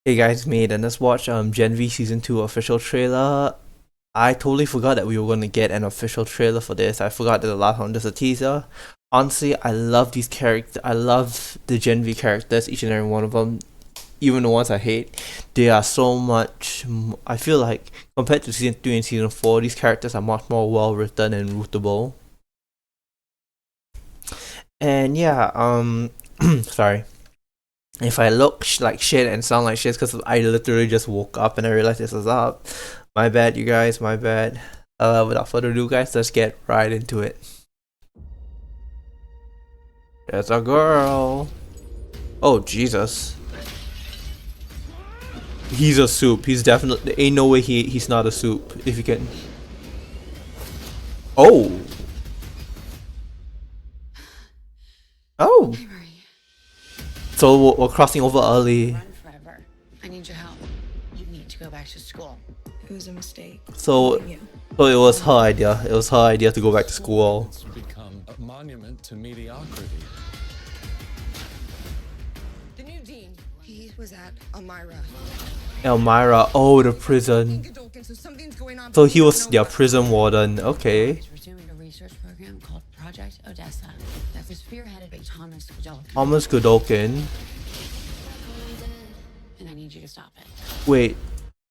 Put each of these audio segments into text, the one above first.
Hey guys, me Aidan. Let's watch Gen V Season 2 official trailer. I totally forgot that we were gonna get an official trailer for this. I forgot that the last one was a teaser. Honestly, I love these characters. I love the Gen V characters, each and every one of them. Even the ones I hate, they are so much. I feel like compared to Season 3 and Season 4, these characters are much more well written and rootable. And yeah, sorry. If I look like shit and sound like shit, because I literally just woke up and I realized this was up. My bad, you guys. My bad. Without further ado, guys, let's get right into it. There's a girl. Oh Jesus. He's a soup. He's definitely. Ain't no way he's not a soup. If you can. Oh. Oh. So we're crossing over early. Run forever. I need your help. You need to go back to school. It was a mistake. So it was her idea. It was her idea to go back to school. It's become a monument to mediocrity. The new dean. He was at Elmira. Elmira. Oh, the prison. So he was their prison warden. Okay. We're doing a research program called Project Odessa that was spearheaded by Thomas Godolkin. Thomas Godolkin. And I need you to stop it. Wait.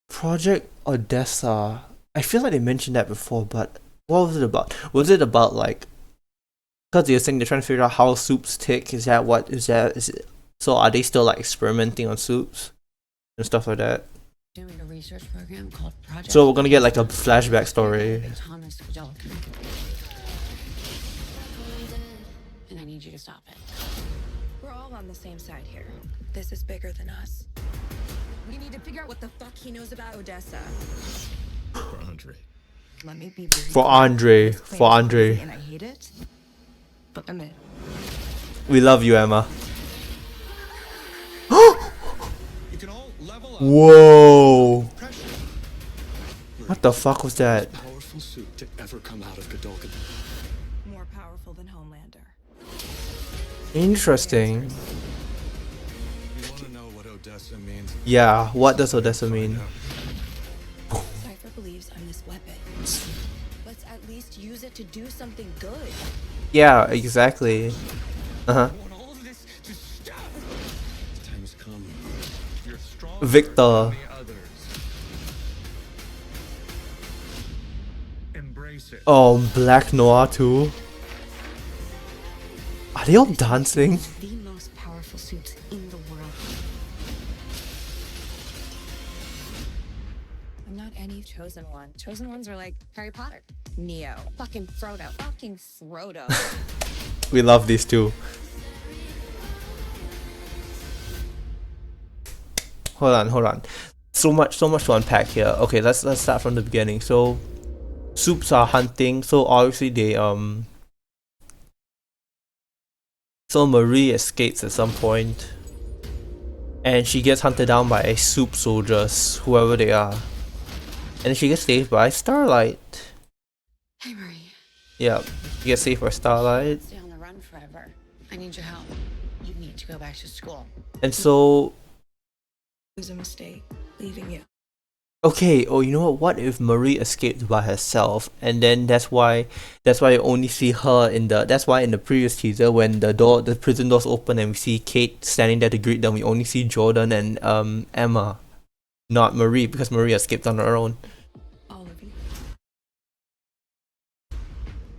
Project Odessa. I feel like they mentioned that before, but what was it about? Was it about like, because they're saying they're trying to figure out how soups tick? Is that what is that? Is it? So are they still like experimenting on soups and stuff like that? Doing a research program called Project. So we're gonna get like a flashback story. By Thomas Godolkin. And I need you to stop it. We're all on the same side here. This is bigger than us. We need to figure out what the fuck he knows about Odessa. For Andre. Let me be very For clear. Andre. This For plan is Andre. crazy and I hate it. But I'm in. We love you, Emma. You can all level up. Whoa. Pressure. What the fuck was that? Powerful suit to ever come out of Godolkin. More powerful than Homelander. Interesting. You want to know what Odessa means? Yeah, what does Odessa mean? Cypher believes I'm this weapon. Let's at least use it to do something good. Yeah, exactly. Uh-huh. I want all of this to stop. The time's come. You're stronger Victor. than the others. Embrace it. Oh, Black Noir too. Are they all dancing? The most powerful suits in the world. I'm not any chosen one. Chosen ones are like Harry Potter, Neo, fucking Frodo. We love these two. Hold on. So much to unpack here. Okay, let's start from the beginning. So, soups are hunting. So obviously they So Marie escapes at some point, and she gets hunted down by soup soldiers, whoever they are, and she gets saved by Starlight. Hey, Marie. Yeah, she gets saved by Starlight, Stay on the run forever. I need your help. You need to go back to school. and so. It was a mistake leaving you. Okay, oh, you know what if Marie escaped by herself, and then that's why you only see her that's why in the previous teaser when the prison doors open and we see Kate standing there to greet them, we only see Jordan and Emma, not Marie, because Marie escaped on her own. All of you.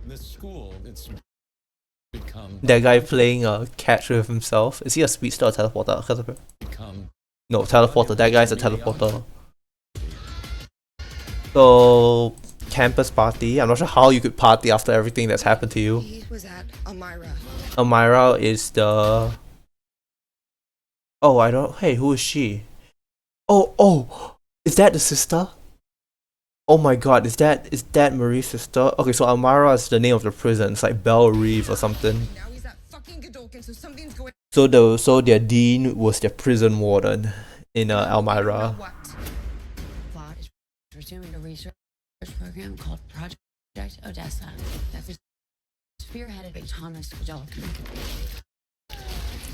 This school, it's become That guy playing catch with himself. Is he a speedster or teleporter? No, teleporter. That guy's a teleporter. So, campus party. I'm not sure how you could party after everything that's happened to you. He was at Elmira. Elmira is the... Oh, I don't... Hey, who is she? Oh! Is that the sister? Oh my god, is that Marie's sister? Okay, so Elmira is the name of the prison. It's like Belle Reve or something. Now he's at fucking Godolkin, so something's going So their dean was their prison warden in Elmira. What? Plot is we're doing a research program called Project Odessa that was spearheaded by Thomas Godolkin.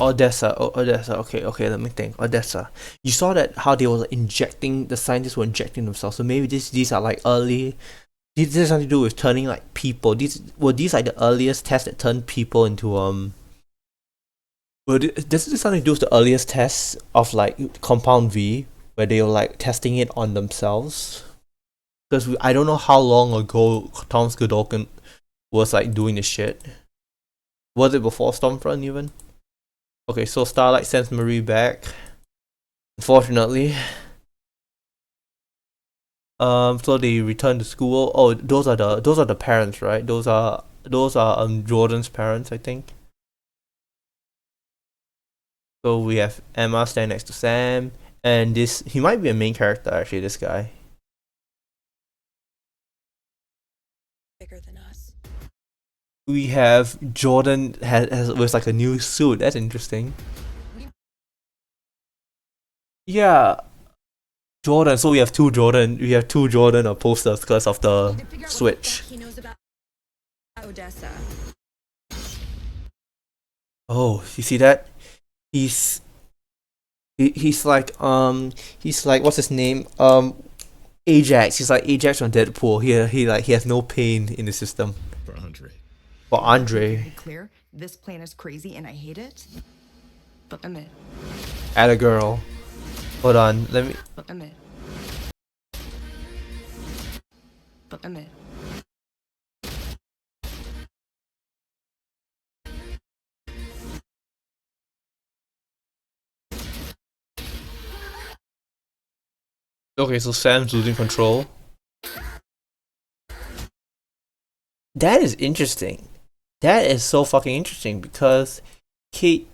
Odessa. Oh, Odessa. Okay. Let me think. Odessa. You saw that how they were injecting the scientists were injecting themselves. So maybe these are like early. This has something to do with turning like people. These like the earliest tests that turned people into Well, this is something to do with the earliest tests of like Compound V, where they were like testing it on themselves. Because I don't know how long ago Thomas Godolphin was like doing this shit. Was it before Stormfront even? Okay, so Starlight sends Marie back. Unfortunately. So they return to school. Oh, those are the parents, right? Those are Jordan's parents, I think. So we have Emma standing next to Sam, and he might be a main character actually. This guy. Bigger than us. We have Jordan has with like a new suit. That's interesting. Yeah, Jordan. So we have two Jordan. We have two Jordan posters because of the Need to figure out what the Switch. fuck he knows about Odessa. Oh, you see that? He's he's like what's his name? Ajax. He's like Ajax from Deadpool. He has no pain in the system. For Andre. For To Andre, be clear, this plan is crazy and I hate it. But admit, add a girl. Hold on, let me. but admit. But admit. Okay, so Sam's losing control. That is interesting. That is so fucking interesting because Kate.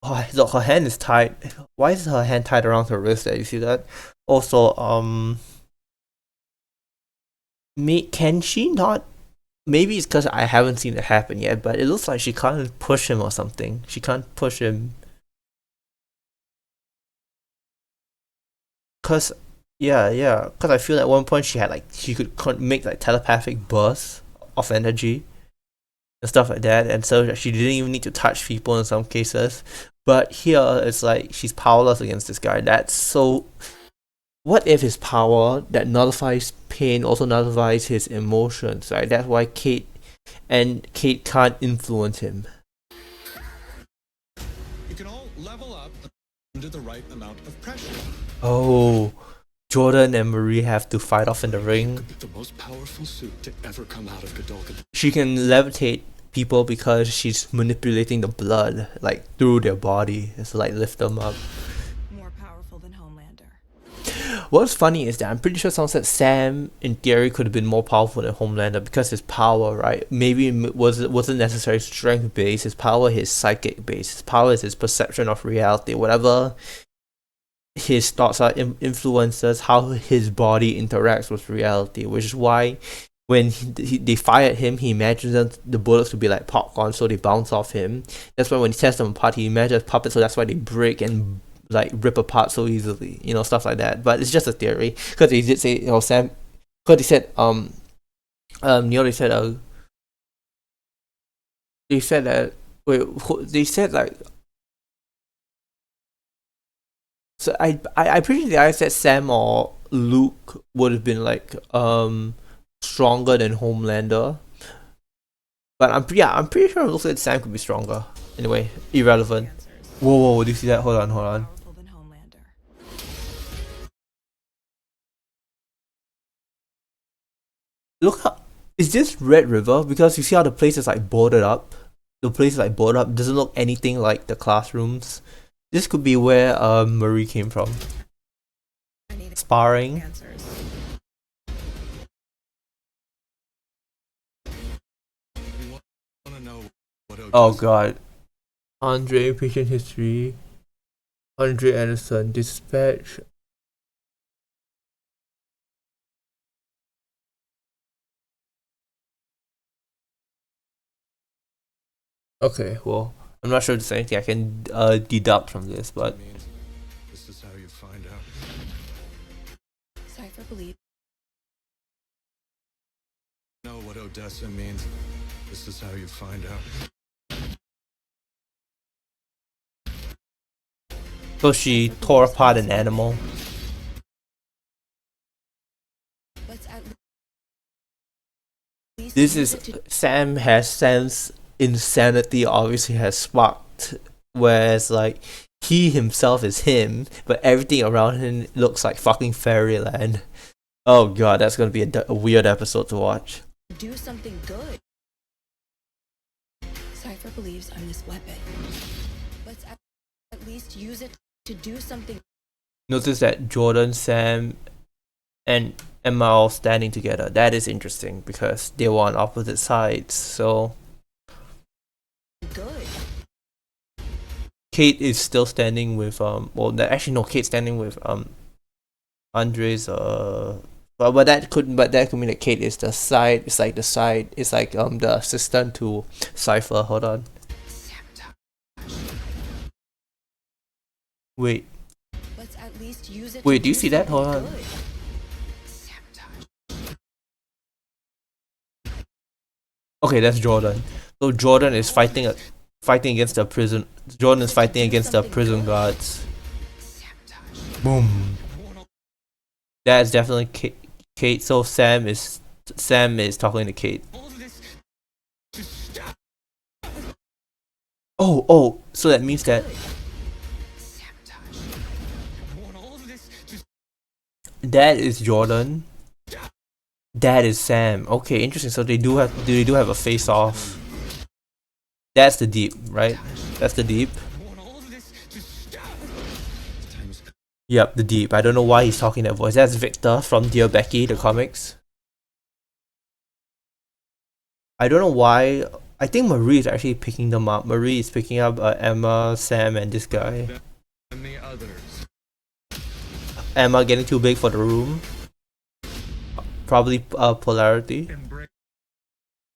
Oh, look, her hand is tied. Why is her hand tied around her wrist? There, you see that? Also, can she not? Maybe it's because I haven't seen it happen yet, but it looks like she can't push him or something. She can't push him. Cause, yeah. Cause I feel at one point she had like she could make like telepathic bursts of energy and stuff like that, and so she didn't even need to touch people in some cases. But here it's like she's powerless against this guy. That's so. What if his power that nullifies pain also nullifies his emotions? Right. That's why Kate can't influence him. You can all level up under the right amount of pressure. Oh, Jordan and Marie have to fight off in the ring. Could be the most powerful suit to ever come out of Godolphin. She can levitate people because she's manipulating the blood like through their body. It's like lift them up. More powerful than Homelander. What's funny is that I'm pretty sure someone said Sam in theory could have been more powerful than Homelander because his power, right? Maybe it wasn't necessarily strength based. His power is psychic based. His power is his perception of reality. Whatever his thoughts are influences how his body interacts with reality, which is why when they fired him, he imagines the bullets to be like popcorn, so they bounce off him. That's why when he tests them apart, he imagines puppets, so that's why they break and like rip apart so easily, stuff like that. But it's just a theory because they did say, Sam, because they said, they said, they said that, they said like, so I pretty sure I said Sam or Luke would have been like stronger than Homelander, but I'm pretty sure it looks like Sam could be stronger. Anyway, irrelevant. Answers. Whoa, do you see that? Hold on. Powerful than Homelander. Look, is this Red River? Because you see how the place is like boarded up. The place is like boarded up. Doesn't look anything like the classrooms. This could be where Marie came from. I need Sparring. answers. We want to know what Odessa. Oh god. Andre, patient history. Andre Anderson, dispatch. Okay, well, I'm not sure if there's anything I can deduct from this, but means this is how you find out. Cypher believes Know what Odessa means. This is how you find out. So she tore apart an animal. Let's at least This use is it to Sam's insanity obviously has sparked, whereas like he himself is him, but everything around him looks like fucking fairyland. Oh god, that's gonna be a weird episode to watch. do something good. Cypher believes I'm this weapon. Let's at least use it to do something. Notice that Jordan, Sam, and Emma are all standing together. That is interesting because they were on opposite sides. So Good. Kate is still standing with actually no, Kate's standing with Andre's but that could mean that Kate is the side. It's like the assistant to Cypher. Hold on. Wait. Let's at least use it. Wait, to do you see that? Hold something on. good. Okay, that's Jordan. So Jordan is fighting against the prison. Jordan is fighting against the prison guards. Boom. That's definitely Kate. So Sam is talking to Kate. Oh, so that means that that is Jordan. That is Sam. Okay, interesting. So they do have a face off. That's the deep, right? That's the deep. Yep, the deep. I don't know why he's talking that voice. That's Victor from Dear Becky, the comics. I don't know why. I think Marie is actually picking them up. Marie is picking up Emma, Sam, and this guy. And the others. Emma getting too big for the room. Probably polarity.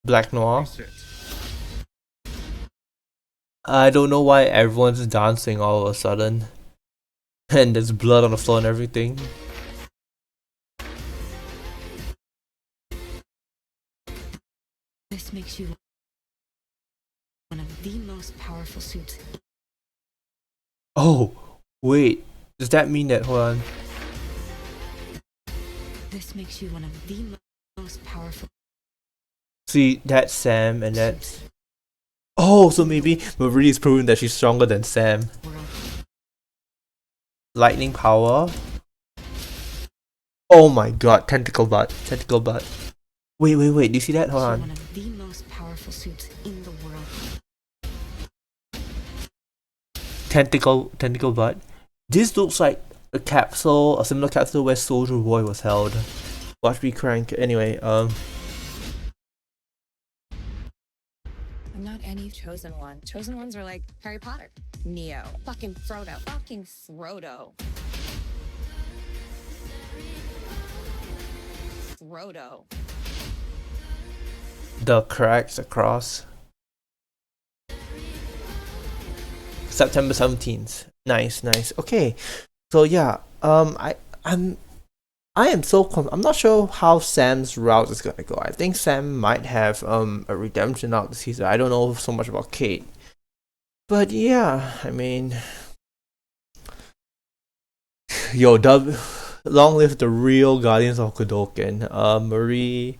Black Noir. I don't know why everyone's dancing all of a sudden. And there's blood on the floor and everything. This makes you one of the most powerful suits. Oh, wait. Does that mean that, hold on. This makes you one of the most powerful. See, that's Sam and that's... Oh, so maybe Marie is proving that she's stronger than Sam. World. Lightning power. Oh my god, tentacle butt. Wait, do you see that? Hold You're on. one of the most powerful suits in the world. Tentacle butt. This looks like a similar capsule where Soldier Boy was held. Watch me crank. Anyway, I'm not any chosen one. Chosen ones are like Harry Potter, Neo, fucking Frodo, Frodo. the cracks across. September 17th. Nice. Okay. So yeah, I am I'm not sure how Sam's route is gonna go. I think Sam might have a redemption arc this season. I don't know so much about Kate. But yeah, I mean, long live the real Guardians of Kodokan. Marie,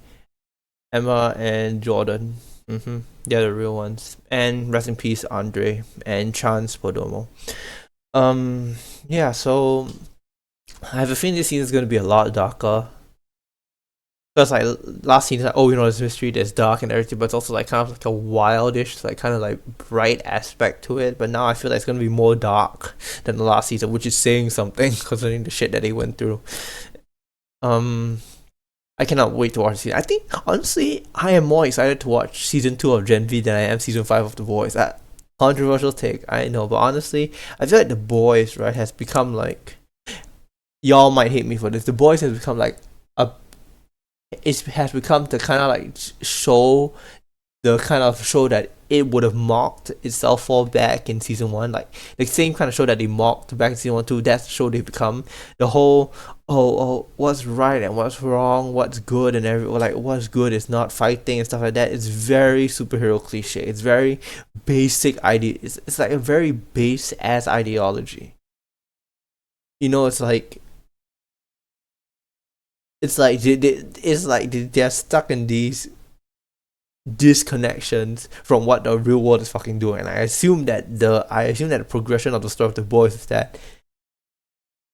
Emma, and Jordan. They're the real ones. And rest in peace, Andre and Chance Podomo. Yeah, so I have a feeling this season is gonna be a lot darker. Because like last season, there's mystery, there's dark and everything, but it's also like kind of like a wildish, like kind of like bright aspect to it. But now I feel like it's gonna be more dark than the last season, which is saying something considering the shit that they went through. I cannot wait to watch the season. I think honestly, I am more excited to watch season 2 of Gen V than I am season 5 of The Boys. That controversial take, I know, but honestly, I feel like The Boys, right, has become like, y'all might hate me for this. The Boys has become like it has become the kind of like show that it would have mocked itself for back in season 1, like the same kind of show that they mocked back in season 1 too. That's the show they've become. The whole what's right and what's wrong, what's good and what's good is not fighting and stuff like that. It's very superhero cliche. It's very basic idea. It's like a very base ass ideology. you know, they're stuck in these disconnections from what the real world is fucking doing. And I assume that the progression of the story of the boys is that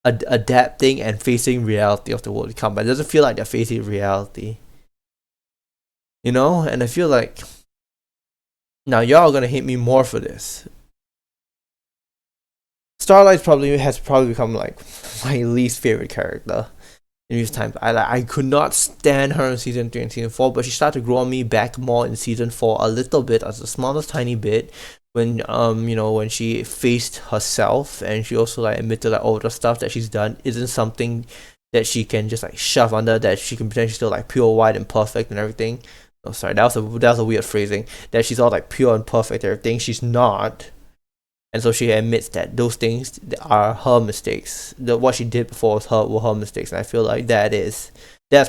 adapting and facing reality of the world to come, but it doesn't feel like they're facing reality, you know. And I feel like now y'all are gonna hate me more for this. Starlight has become like my least favorite character in recent times. I could not stand her in season 3 and season 4, but she started to grow on me back more in season 4 a little bit, as the smallest tiny bit, when when she faced herself, and she also like admitted that all the stuff that she's done isn't something that she can just like shove under, that she can pretend she's still like pure white and perfect and everything. Oh, sorry, that was a weird phrasing. That she's all like pure and perfect and everything. She's not. And so she admits that those things are her mistakes. What she did before were her mistakes, and I feel like that's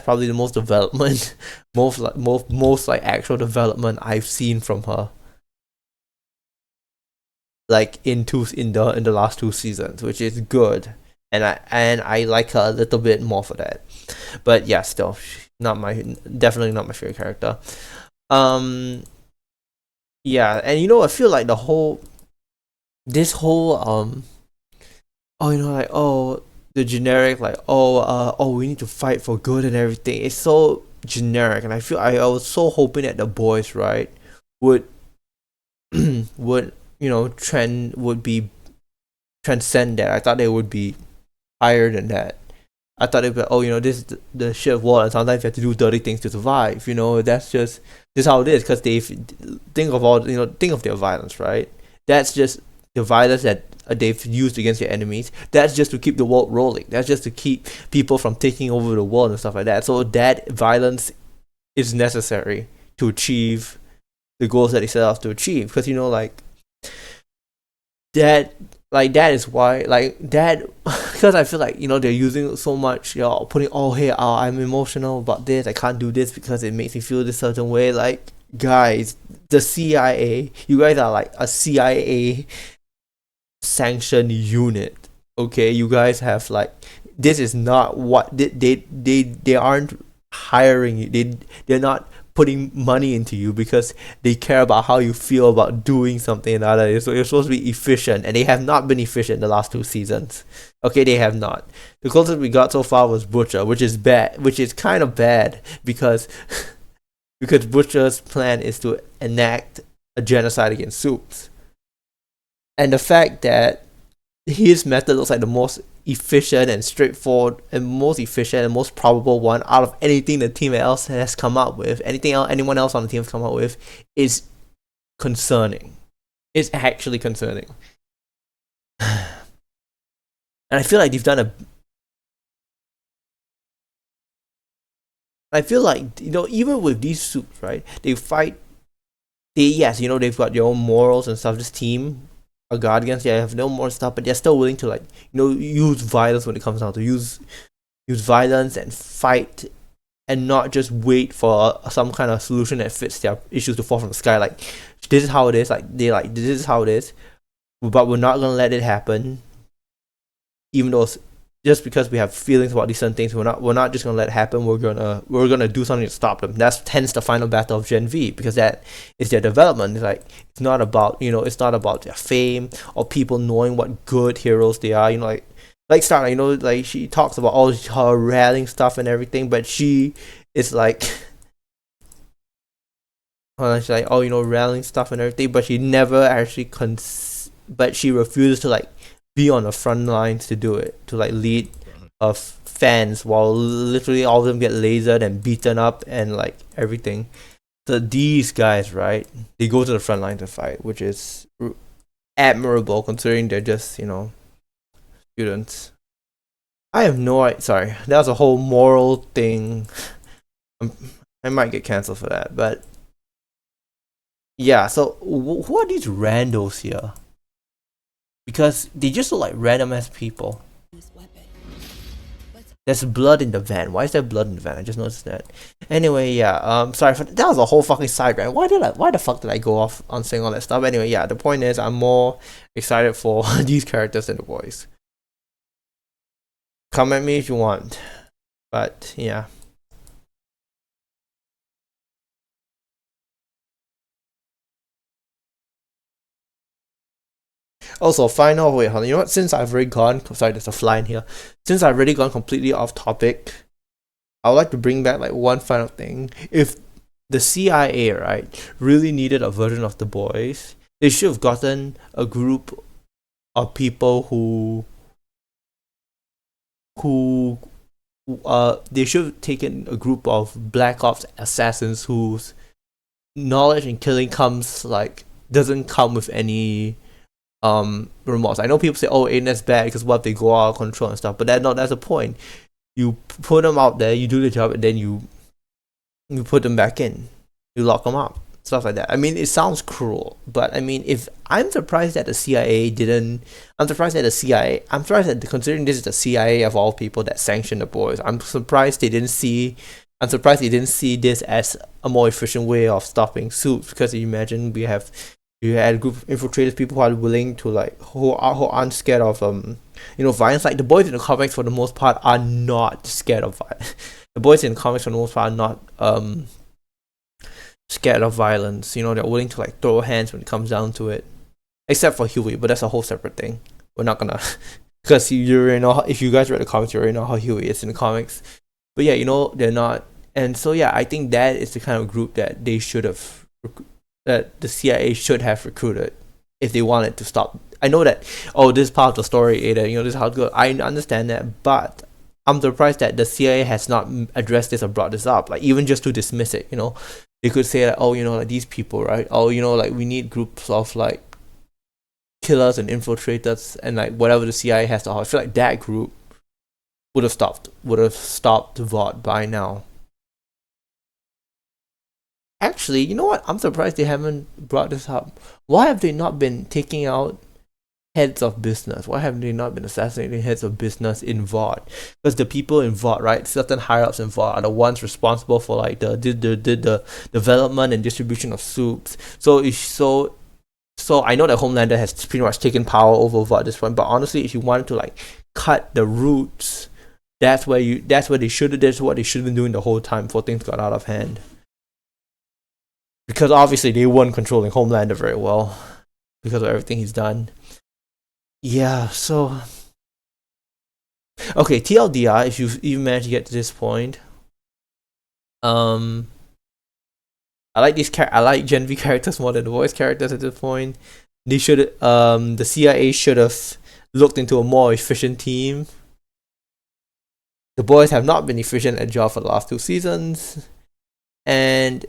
probably the most development, most like actual development I've seen from her. Like in the last 2 seasons, which is good, and I like her a little bit more for that. But yeah, still definitely not my favorite character. Yeah, and I feel like this whole like, the generic, like, we need to fight for good and everything, it's so generic. And I was so hoping that the boys, right, would would transcend that. I thought they would be higher than that. I thought they'd be like, this is the shit of war, and sometimes you have to do dirty things to survive. That's just this is how it is. Because they think of their violence, right? That's just the violence that they've used against their enemies. That's just to keep the world rolling. That's just to keep people from taking over the world and stuff like that. So that violence is necessary to achieve the goals that they set out to achieve. Because that is why, because I feel like they're using so much, putting, hey, I'm emotional about this, I can't do this because it makes me feel this certain way. Like, guys, the CIA, you guys are like a CIA sanctioned unit, okay? You guys have this is not what they aren't hiring you. They're not putting money into you because they care about how you feel about doing something and other. So you're supposed to be efficient, and they have not been efficient the last 2 seasons. Okay, they have not. The closest we got so far was Butcher, which is kind of bad because because Butcher's plan is to enact a genocide against Soups. And the fact that his method looks like the most efficient and straightforward and most efficient and most probable one out of anything the team else has come up with, anyone else on the team has come up with, is concerning. It's actually concerning. And I feel like they've done I feel like, even with these Soups, right, they've got their own morals and stuff. This team, a guardians, they have no more stuff, but they're still willing to use violence when it comes down to use violence and fight, and not just wait for some kind of solution that fits their issues to fall from the sky. Like, this is how it is. This is how it is, but we're not gonna let it happen. Even though just because we have feelings about these certain things, we're not just gonna let it happen. We're gonna do something to stop them. That's hence the final battle of Gen V, because that is their development. It's not about it's not about their fame or people knowing what good heroes they are. Like Starlight, she talks about all her rallying stuff and everything, but she is like, she's like, rallying stuff and everything, but she never actually but she refuses to be on the front lines to do it, to lead of fans, while literally all of them get lasered and beaten up and everything. So these guys, right, they go to the front line to fight, which is admirable considering they're just students. I have no idea. Sorry, that was a whole moral thing. I might get cancelled for that, but yeah. So who are these randos here? Because they just look like random ass people. There's blood in the van. Why is there blood in the van? I just noticed that. Anyway, yeah. Sorry for that was a whole fucking side rant. Why the fuck did I go off on saying all that stuff? Anyway, yeah. The point is, I'm more excited for these characters than the boys. Come at me if you want. But yeah. Also, final wait, hold on. You know what? Since I've already gone, sorry, there's a fly in here. Since I've already gone completely off topic, I would like to bring back like one final thing. If the CIA, right, really needed a version of the boys, they should have gotten a group of people who they should have taken a group of black ops assassins whose knowledge and killing doesn't come with any remorse. I know people say, oh, Aidan is bad because what if they go out of control and stuff, but that's the point. You put them out there, you do the job, and then you put them back in, you lock them up, stuff like that. I mean, it sounds cruel, but I mean, if I'm surprised that the CIA didn't, I'm surprised that considering this is the CIA of all people that sanctioned the boys, I'm surprised they didn't see this as a more efficient way of stopping suits. Because you imagine you had a group of infiltrated people who are willing to who aren't scared of violence. Like the boys in the comics for the most part are not scared of violence. The boys in the comics for the most part are not scared of violence. They're willing to throw hands when it comes down to it. Except for Huey, but that's a whole separate thing. We're not gonna because you already know if you guys read the comics, you already know how Huey is in the comics. But yeah, they're not. And so yeah, I think that is the kind of group that they should have that the CIA should have recruited if they wanted to stop. I know that, this is part of the story, Aidan, this is how it goes. I understand that, but I'm surprised that the CIA has not addressed this or brought this up, even just to dismiss it. They could say these people, right? We need groups of killers and infiltrators and whatever the CIA has to offer. I feel like that group would have stopped VOD by now. Actually, you know what? I'm surprised they haven't brought this up. Why have they not been taking out heads of business? Why have they not been assassinating heads of business in VOD? Because the people in VOD, right, certain higher ups in VOD are the ones responsible for the development and distribution of soups. So I know that Homelander has pretty much taken power over VOD at this point. But honestly, if you wanted to cut the roots, that's what they should have been doing the whole time before things got out of hand. Because obviously they weren't controlling Homelander very well because of everything he's done. Yeah, so okay, TLDR, if you've even managed to get to this point, I like Gen V characters more than the voice characters at this point. They should the CIA should have looked into a more efficient team. The boys have not been efficient at job for the last 2 seasons, and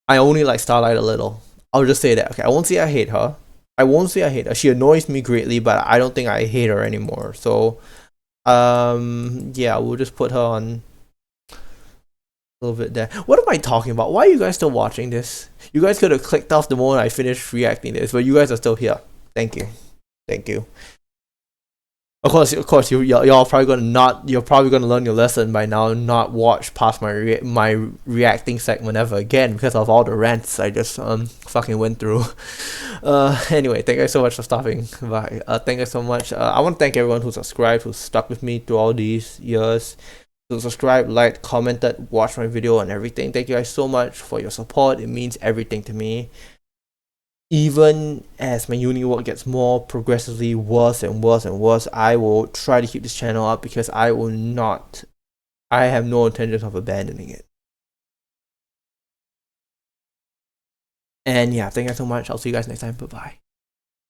I only like Starlight a little. I'll just say that. Okay, I won't say I hate her. She annoys me greatly, but I don't think I hate her anymore. So, yeah, we'll just put her on a little bit there. What am I talking about? Why are you guys still watching this? You guys could have clicked off the moment I finished reacting to this, but you guys are still here. Thank you. Of course, you're probably gonna learn your lesson by now. Not watch past my reacting segment ever again because of all the rants I just fucking went through. Anyway, thank you guys so much for stopping by. Thank you so much. I want to thank everyone who subscribed, who stuck with me through all these years. So subscribe, liked, commented, watched my video and everything. Thank you guys so much for your support. It means everything to me. Even as my uni work gets more progressively worse and worse and worse, I will try to keep this channel up because I have no intentions of abandoning it. And yeah, thank you guys so much. I'll see you guys next time. Bye bye.